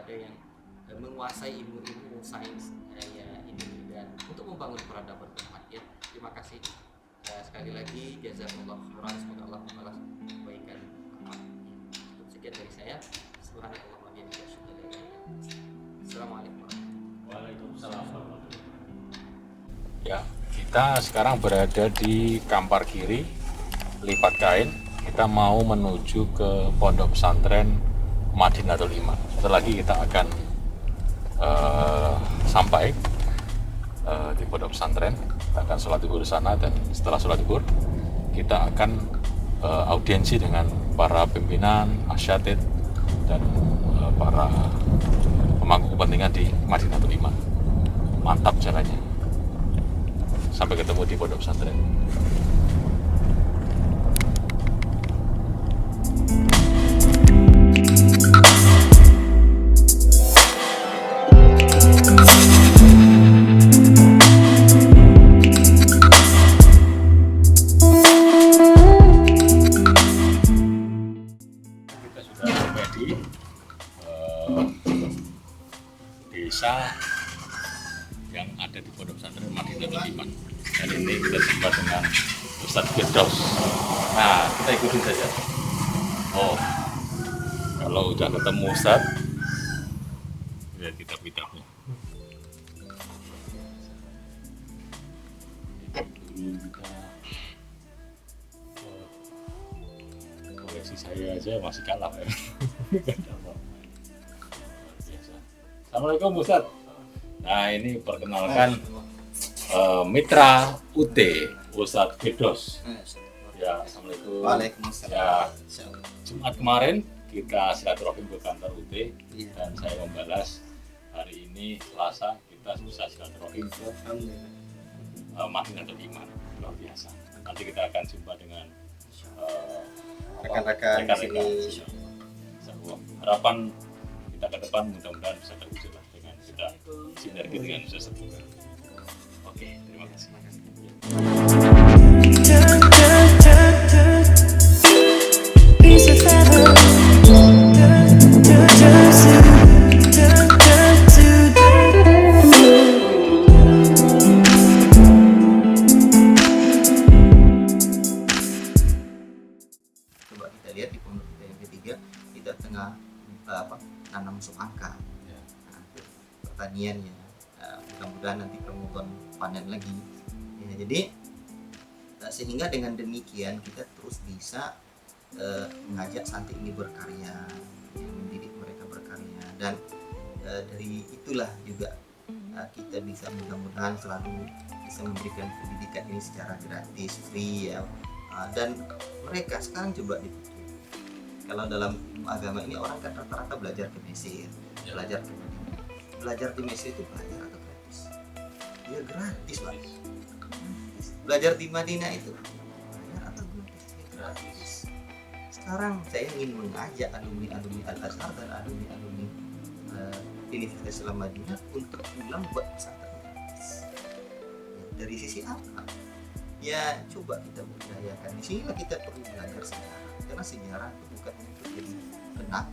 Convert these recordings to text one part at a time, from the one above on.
ada yang menguasai ilmu-ilmu sains ya ini, dan untuk membangun peradaban umat ya. Terima kasih sekali lagi, jazakumullah khairan, semoga Allah membalas kebaikan amal. Sekian dari saya. Subhanallah wa bihamdihi. Assalamualaikum warahmatullahi. Ya, kita sekarang berada di Kampar Kiri, Lipat Kain. Kita mau menuju ke Pondok Pesantren Madinatul Iman. Setelah lagi kita akan sampai di Pondok Pesantren. Kita akan sholat zuhur di sana, dan setelah sholat zuhur kita akan audiensi dengan para pimpinan, asyatid, dan para pemangku kepentingan di Madinatul Iman. Mantap caranya. Sampai ketemu di Pondok Pesantren. Kita sudah sampai di desa yang ada di Pondok Pesantren Madinatul Iman. Dan ini kita jumpa dengan Ustadz Firdaus. Nah, kita ikutin saja. Oh, kalau udah ketemu Ustadz, lihat kitab-kitabnya. Koleksi saya aja masih kalah ya. Assalamualaikum Ustadz. Nah, ini perkenalkan mitra UT Ustadz Firdaus. Ya, assalamualaikum. Waalaikumsalam. Ya, Jumat kemarin kita silaturahim ke kantor UT, dan saya membalas hari ini Selasa kita bisa silaturahim ke Madinatul Iman. Luar biasa. Nanti kita akan jumpa dengan rekan-rekan di sini. Harapan kita ke depan mudah-mudahan bisa terwujud lah dengan kita sinergi dengan sesepuh. Oke, terima kasih. Coba kita lihat di pondok kita yang ketiga, kita tengah nanam semangka. Nah, itu pertanian ya. Mudah-mudahan nanti Ramadan panen lagi. Ya, jadi sehingga dengan demikian kita terus bisa mengajak santri ini berkarya, mendidik mereka berkarya, dan dari itulah juga kita bisa mudah-mudahan selalu bisa memberikan pendidikan ini secara gratis, free ya. Dan mereka sekarang coba dipikir, kalau dalam ilmu agama ini orang kan rata-rata belajar ke Mesir, belajar ke Madinah. Belajar di Mesir itu belajar atau gratis? Ya gratis Pak. Belajar di Madinah itu bayar atau gratis? Ya gratis. Sekarang saya ingin mengajak alumni Al-Azhar dan alumni Universitas Islam Madinah untuk pulang buat pesantren gratis. Ya, dari sisi apa? Ya coba kita budayakan. Di sinilah kita perlu belajar sejarah, karena sejarah itu bukan untuk jadi kenangan.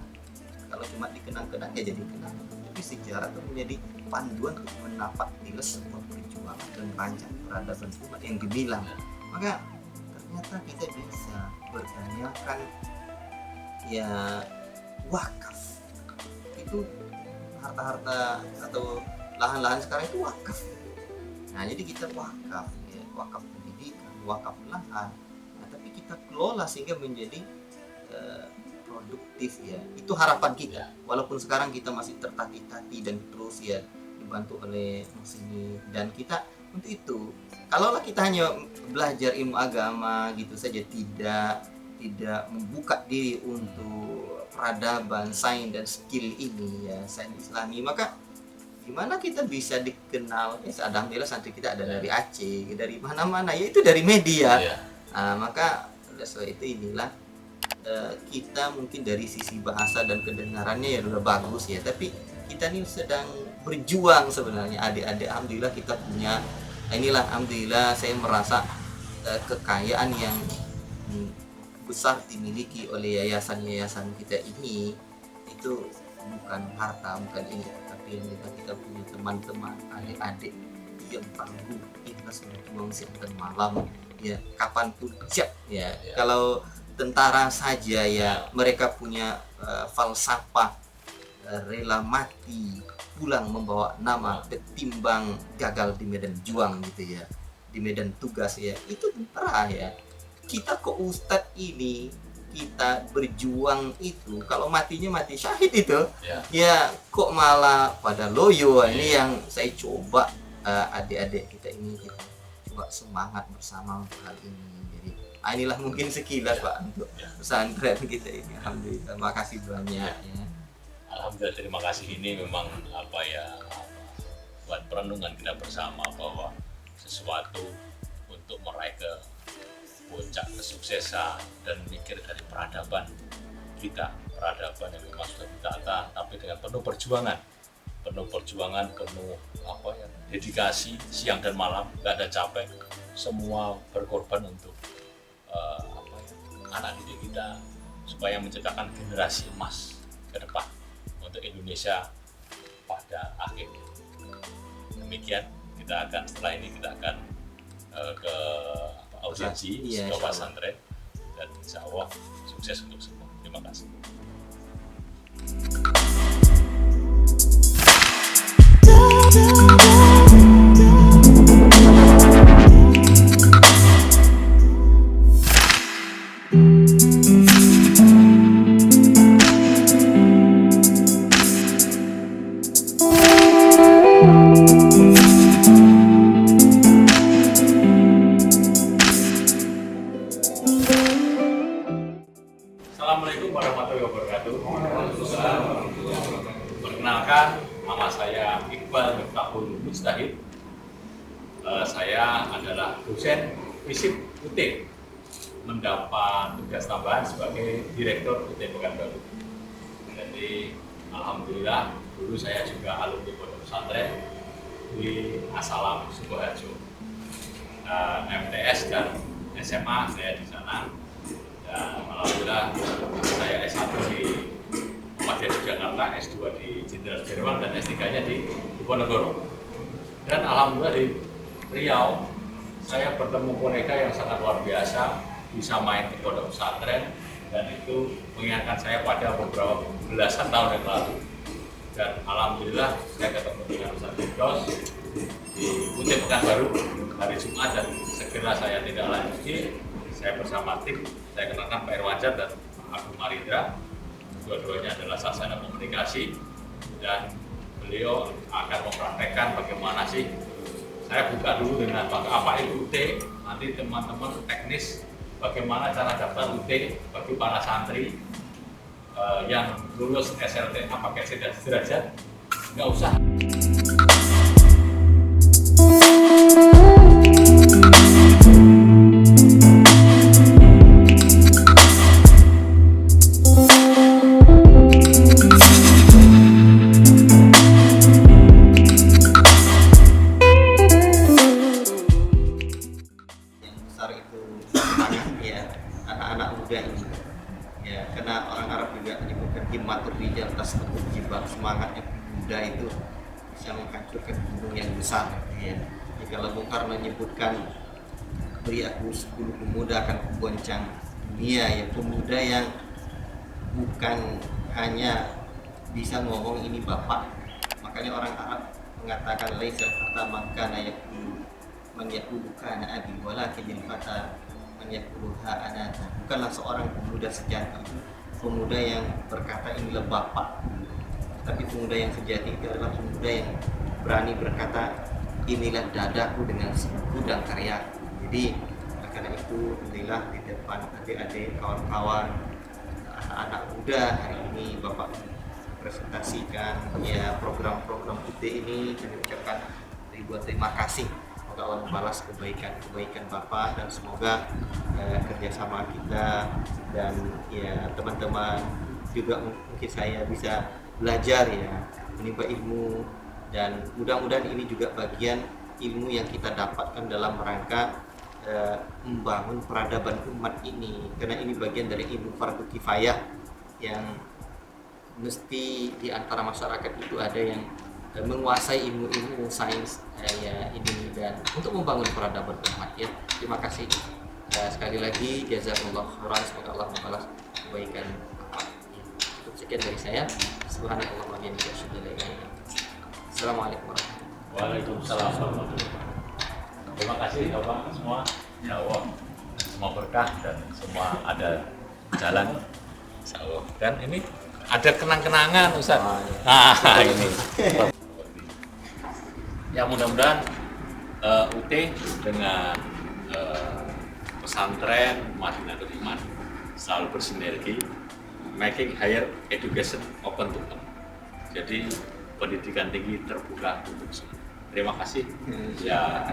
Kalau cuma dikenang-kenang ya jadi kenangan, tapi sejarah itu menjadi panduan untuk menapak tilas sebuah perjuangan dan rancang peradaban umat yang gemilang. Maka ternyata kita bisa bertanyakan ya wakaf itu, harta-harta atau lahan-lahan sekarang itu wakaf. Nah jadi kita wakaf ya, wakaf pendidikan, wakaf lahan, nah, tapi kita kelola sehingga menjadi produktif ya. Itu harapan kita, walaupun sekarang kita masih tertati-tati dan terus ya dibantu oleh mesin, dan kita untuk itu kalaulah kita hanya belajar ilmu agama gitu saja, tidak membuka diri untuk peradaban, sains dan skill ini ya, sains Islami, maka gimana kita bisa dikenal? Ya, alhamdulillah santri kita ada dari Aceh, dari mana-mana, yaitu dari media. Nah, maka oleh itu inilah kita mungkin dari sisi bahasa dan kedengarannya ya udah bagus ya, tapi kita ini sedang berjuang sebenarnya adik-adik. Alhamdulillah kita punya inilah, alhamdulillah saya merasa kekayaan yang besar dimiliki oleh yayasan-yayasan kita ini itu bukan harta, bukan ini, tapi yang kita punya teman-teman, adik-adik yang tangguh, ikhlas berjuang siang dan malam, ya kapanpun siap ya. Kalau tentara saja ya mereka punya falsafah rela mati pulang membawa nama ketimbang gagal di medan juang gitu ya, di medan tugas ya, itu tentara ya. Kita kok Ustadz ini kita berjuang itu kalau matinya mati syahid itu ya kok malah pada loyo. Ini yang saya coba adik-adik kita ini kita coba semangat bersama untuk hal ini. Jadi inilah mungkin sekilas Pak untuk pesantren kita ini. Alhamdulillah, makasih banyak ya. Alhamdulillah, terima kasih. Ini memang buat perenungan kita bersama bahwa sesuatu untuk meraih ke puncak kesuksesan dan mikir dari peradaban kita, peradaban yang memang sudah ditata tapi dengan penuh perjuangan, penuh dedikasi siang dan malam, nggak ada capek, semua berkorban untuk anak didik kita supaya menciptakan generasi emas ke depan untuk Indonesia pada akhirnya. Demikian, kita akan setelah ini kita akan ke audiensi ke pesantren dan insya Allah sukses untuk semua. Terima kasih. Assalamualaikum warahmatullahi wabarakatuh. Perkenalkan, nama saya Iqbal Miftahul Mujtahid. Saya adalah dosen FISIP UT, mendapat tugas tambahan sebagai Direktur UT Pekanbaru. Jadi alhamdulillah dulu saya juga alumni pondok pesantren di Asalam Sukoharjo. MTS dan SMA saya di sana. Dan alhamdulillah saya S1 di Muhammadiyah Yogyakarta, S2 di Jenderal Sudirman dan S3-nya di Diponegoro. Dan alhamdulillah di Riau saya bertemu kolega yang sangat luar biasa, bisa main di pondok pesantren dan itu mengingatkan saya pada beberapa belasan tahun yang lalu. Dan alhamdulillah saya ketemu dengan Ustaz Firdaus di UT Pekanbaru hari Jumat dan segera saya tidak lanjuti. Saya bersama tim, saya kenalkan Pak Irwansyah dan Pak Agung Marindra. Dua-duanya adalah sarjana komunikasi dan beliau akan mempraktekkan bagaimana sih. Saya buka dulu dengan apa itu UT, nanti teman-teman teknis bagaimana cara daftar UT bagi para santri yang lulus SLTA pakai sederajat, nggak usah. Semangatnya pemuda itu bisa menghancurkan gunung yang besar ya. Kalau Bung Karno menyebutkan beri aku 10 pemuda akan kugoncang dunia ya, pemuda yang bukan hanya bisa ngomong ini bapak. Makanya orang Arab mengatakan laisa fata makana yaqulu man yaqulu kana abi walakin fata man yaqulu ha anata. Bukanlah seorang pemuda sejati pemuda yang berkata inilah bapak, tapi pemuda yang sejati itu adalah pemuda yang berani berkata inilah dadaku dengan sebuku dan karya. Jadi karena itu alhamdulillah di depan adik-adik, kawan-kawan, anak-anak muda hari ini Bapak presentasikan ya program-program UT ini. Kami ucapkan ribuan terima kasih. Semoga Allah membalas kebaikan Bapak dan semoga kerjasama kita dan ya teman-teman juga mungkin saya bisa belajar ya, menimba ilmu dan mudah-mudahan ini juga bagian ilmu yang kita dapatkan dalam rangka membangun peradaban umat ini, karena ini bagian dari ilmu fardu kifayah yang mesti di antara masyarakat itu ada yang menguasai ilmu-ilmu sains ya ini, dan untuk membangun peradaban umat ya. Terima kasih sekali lagi, jazakumullah khairan, semoga Allah membalas kebaikan Bapak. Ya, cukup sekian dari saya. Subhanallah wa bihamdihi asyhadu an la ilaha illa anta. Assalamualaikum warahmatullahi wabarakatuh. Waalaikumsalam warahmatullahi wabarakatuh. Terima kasih Bapak semua. Ya Allah, semua berkah dan semua ada jalan. Insya Allah. Dan ini ada kenang-kenangan Ustaz. Nah, ini. Ya mudah-mudahan UT dengan pesantren Madinatul Iman selalu bersinergi, making higher education open to all. Jadi pendidikan tinggi terbuka untuk semua. Terima kasih. Ya.